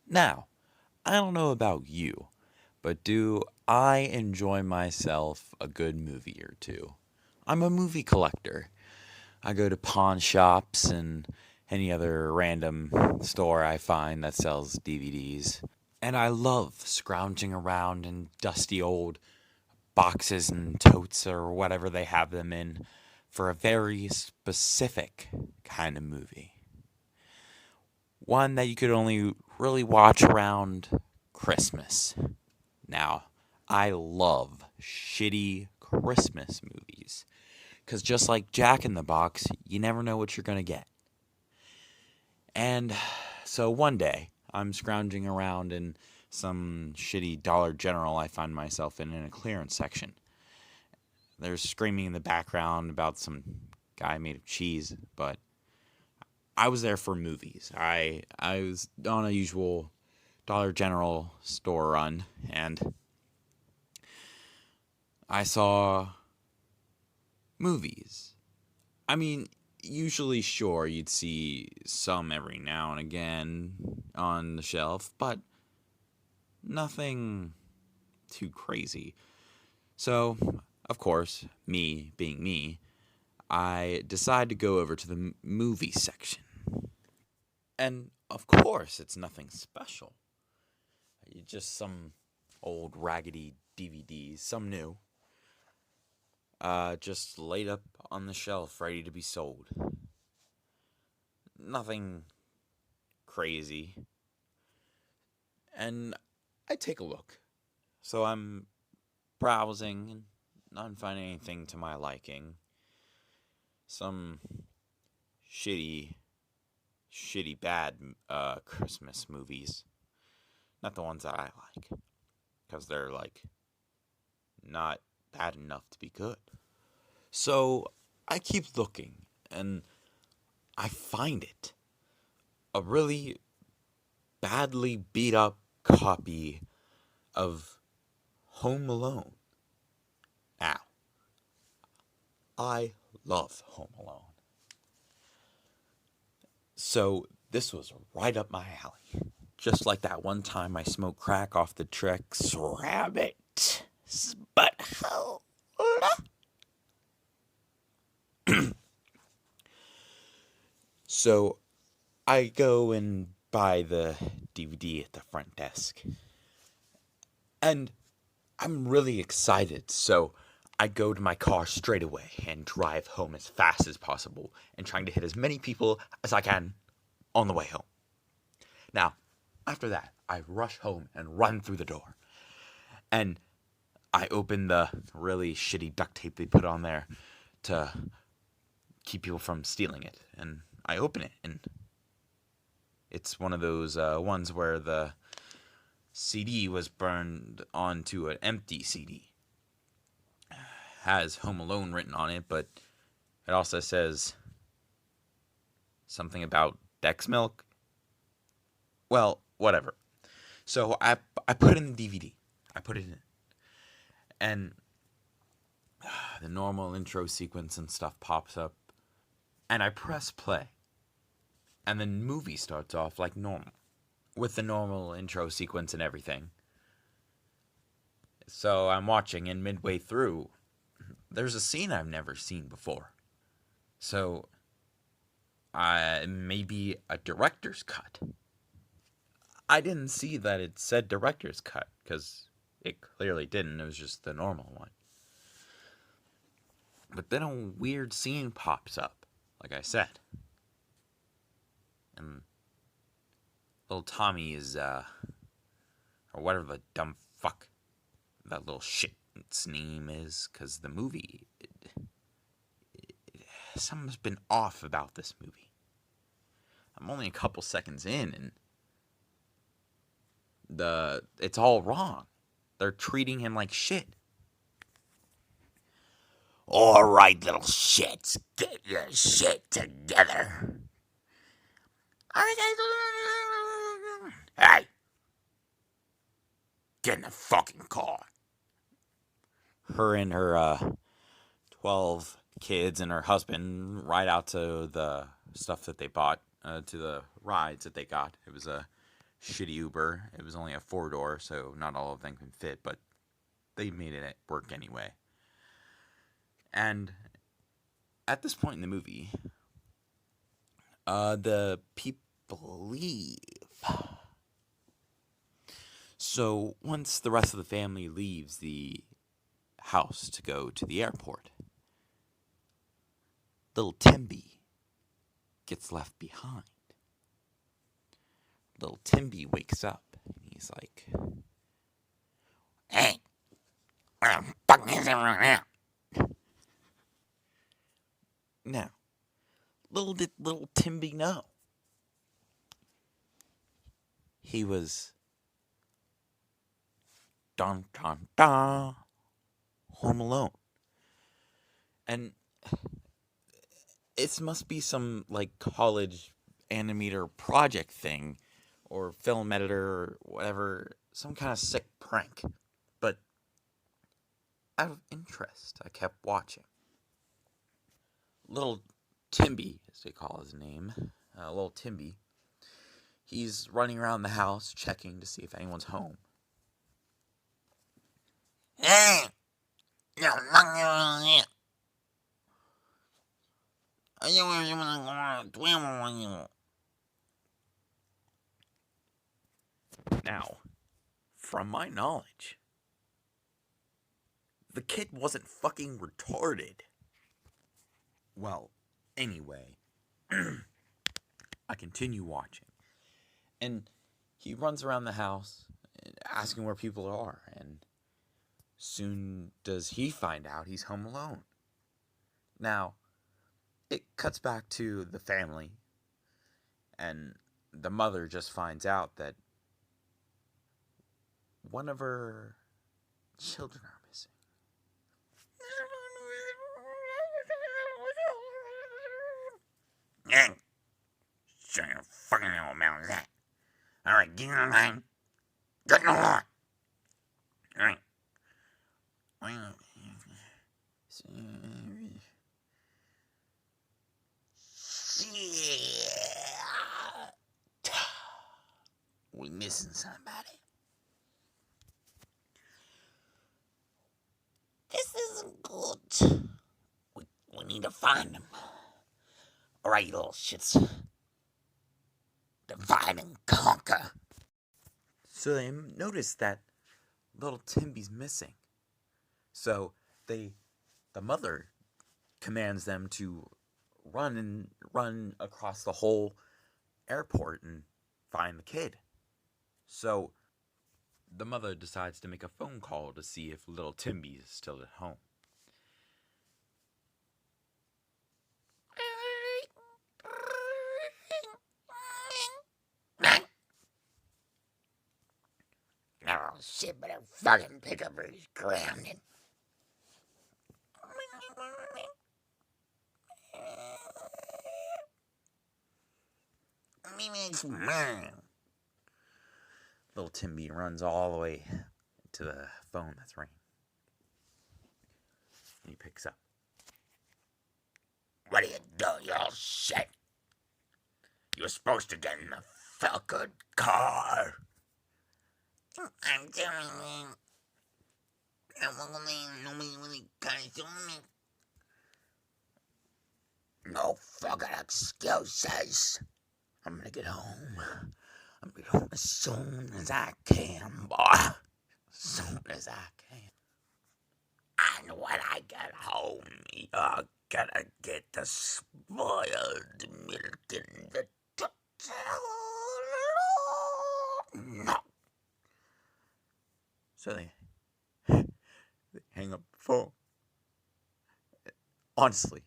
Now, I don't know about you, but do I enjoy myself a good movie or two? I'm a movie collector. I go to pawn shops and any other random store I find that sells DVDs. And I love scrounging around in dusty old boxes and totes or whatever they have them in for a very specific kind of movie. One that you could only really watch around Christmas. Now, I love shitty Christmas movies because just like Jack in the Box, you never know what you're going to get. And so one day, I'm scrounging around in some shitty Dollar General I find myself in a clearance section. There's screaming in the background about some guy made of cheese, but I was there for movies. I was on a usual Dollar General store run, and I saw movies. I mean, usually, sure, you'd see some every now and again on the shelf, but nothing too crazy. So, of course, me being me, I decide to go over to the movie section. And of course, it's nothing special. Just some old raggedy DVDs, some new, just laid up on the shelf ready to be sold. Nothing crazy. And I take a look. So I'm browsing and not finding anything to my liking. Some shitty, shitty bad Christmas movies. Not the ones that I like. Because they're like not bad enough to be good. So I keep looking and I find it. A really badly beat up copy of Home Alone. Now, I love Home Alone. So this was right up my alley. Just like that one time I smoked crack off the Trex Rabbit. Butthole. So I go and buy the DVD at the front desk. And I'm really excited, so I go to my car straight away and drive home as fast as possible and trying to hit as many people as I can on the way home. Now, after that, I rush home and run through the door. And I open the really shitty duct tape they put on there to keep people from stealing it. And I open it, and it's one of those ones where the CD was burned onto an empty CD. Has Home Alone written on it, but it also says something about Dex Milk. Well, whatever. So I put in the DVD. I put it in. And the normal intro sequence and stuff pops up. And I press play. And the movie starts off like normal. With the normal intro sequence and everything. So I'm watching, and midway through, there's a scene I've never seen before. So, maybe a director's cut. I didn't see that it said director's cut, because it clearly didn't. It was just the normal one. But then a weird scene pops up, like I said. And little Tommy is, or whatever the dumb fuck that little shit's name is, because the movie, something's been off about this movie. I'm only a couple seconds in, and it's all wrong. They're treating him like shit. All right, little shits, get your shit together. Hey, get in the fucking car. Her and her 12 kids and her husband ride out to the stuff that they bought, to the rides that they got. It was a shitty Uber. It was only a 4-door, so not all of them can fit, but they made it work anyway. And at this point in the movie, the people leave. So once the rest of the family leaves the house to go to the airport, little Timby gets left behind. Little Timby wakes up and he's like, "Hey, where the fuck is everyone at?" Now, little did little Timby know, he was home alone. And it must be some like college animator project thing or film editor or whatever, some kind of sick prank. But out of interest, I kept watching. Little Timby, as they call his name, little Timby, he's running around the house checking to see if anyone's home. Now, from my knowledge, the kid wasn't fucking retarded. Well, anyway, I continue watching. And he runs around the house asking where people are. And soon does he find out he's home alone. Now, it cuts back to the family. And the mother just finds out that one of her children are missing. Shut your fucking little mouth, is that? Alright, get in the line. Get in the line. Alright. We missing somebody. This isn't good. We need to find him. Alright, you little shits. Divide and conquer. So they notice that little Timby's missing. So the mother commands them to run across the whole airport and find the kid. So the mother decides to make a phone call to see if little Timby is still at home. Oh shit, but a fucking pickup is grounded. Little Timby runs all the way to the phone that's ringing. And he picks up. What are you doing, you all shit? You were supposed to get in the fucking car. I'm doing it. Nobody really kind of doing me. No fucking excuses. I'm gonna get home. I'm gonna get home as soon as I can, boy. As soon as I can. And when I get home, you're gonna get the spoiled milk in the no. So they hang up the phone. Honestly,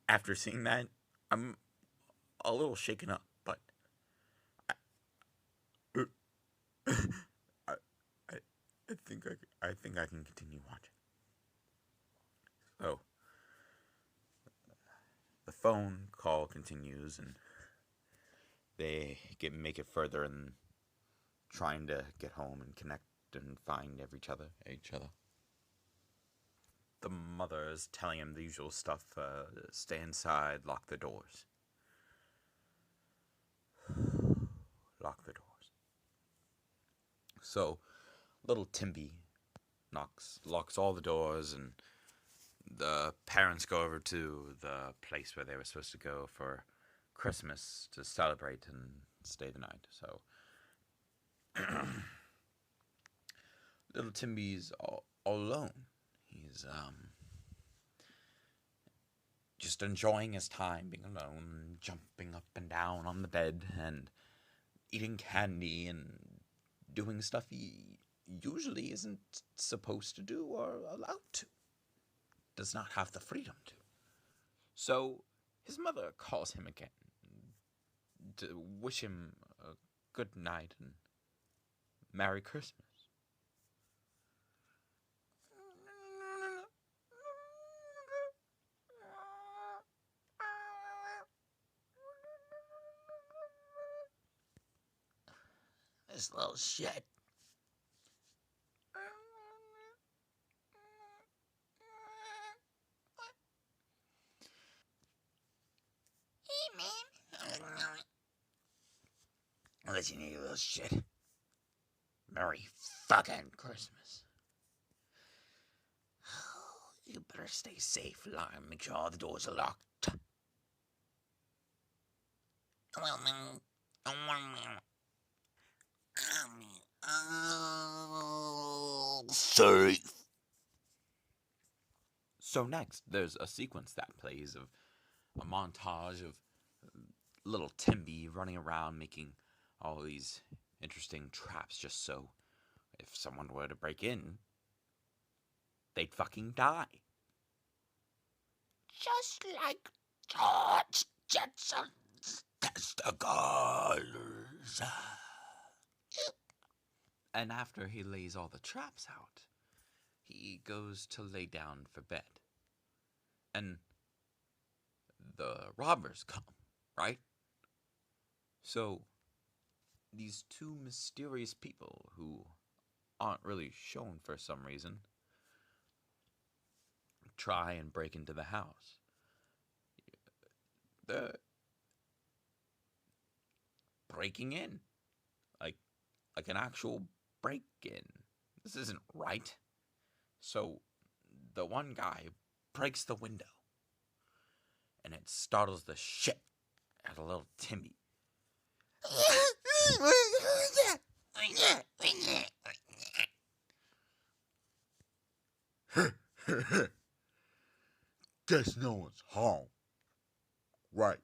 after seeing that, I'm a little shaken up, but I think I can continue watching. So the phone call continues, and they make it further and trying to get home and connect and find each other. The mother is telling him the usual stuff, stay inside, lock the doors. So little Timby locks all the doors, and the parents go over to the place where they were supposed to go for Christmas to celebrate and stay the night. So little Timby's all alone. He's just enjoying his time being alone, jumping up and down on the bed and eating candy and doing stuff he usually isn't supposed to do or allowed to. Does not have the freedom to. So his mother calls him again to wish him a good night and Merry Christmas. This little shit. Hey, man. Listen, you little shit. Merry fucking Christmas. You better stay safe, Lime. Make sure all the doors are locked. Well, man. Safe. So next, there's a sequence that plays of a montage of little Timby running around making all these interesting traps just so if someone were to break in, they'd fucking die. Just like George Jetson's testicles. And after he lays all the traps out, he goes to lay down for bed. And the robbers come, right? So these two mysterious people who aren't really shown for some reason try and break into the house. They're breaking in. Like an actual break-in. This isn't right. So the one guy breaks the window. And it startles the shit out of little Timmy. Guess no one's home. Right.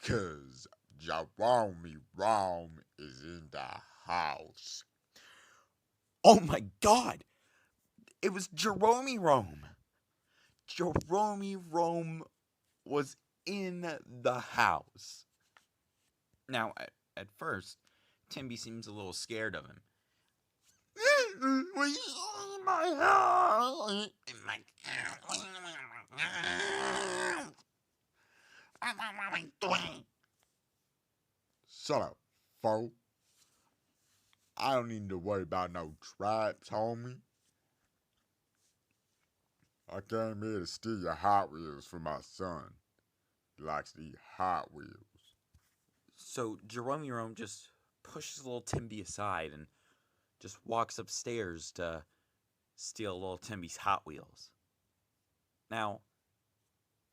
'Cause jaromyrome is in the house. Oh my god! It was jaromyrome! Jaromyrome was in the house. Now, at first, Timby seems a little scared of him. My house! Shut up, fool. I don't need to worry about no traps, homie. I came here to steal your Hot Wheels for my son. He likes to eat Hot Wheels. So Jerome just pushes little Timby aside and just walks upstairs to steal little Timby's Hot Wheels. Now,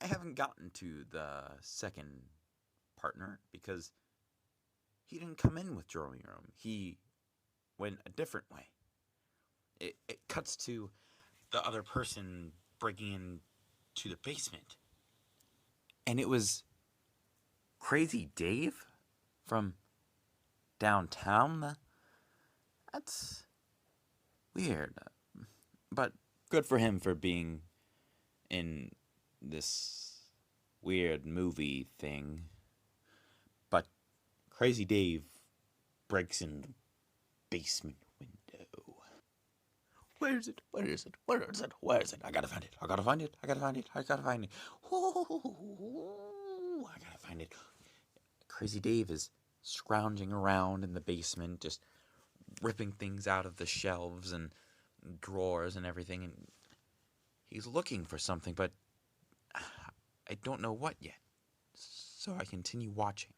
I haven't gotten to the second partner because he didn't come in with Jerome. He went a different way. It cuts to the other person breaking into the basement. And it was Crazy Dave from downtown. That's weird. But good for him for being in this weird movie thing. But Crazy Dave breaks in the basement window. Where is it? Where is it? Where is it? Where is it? I gotta find it. I gotta find it. I gotta find it. I gotta find it. Ooh, I gotta find it. Crazy Dave is scrounging around in the basement, just ripping things out of the shelves and drawers and everything. And he's looking for something, but I don't know what yet. So I continue watching.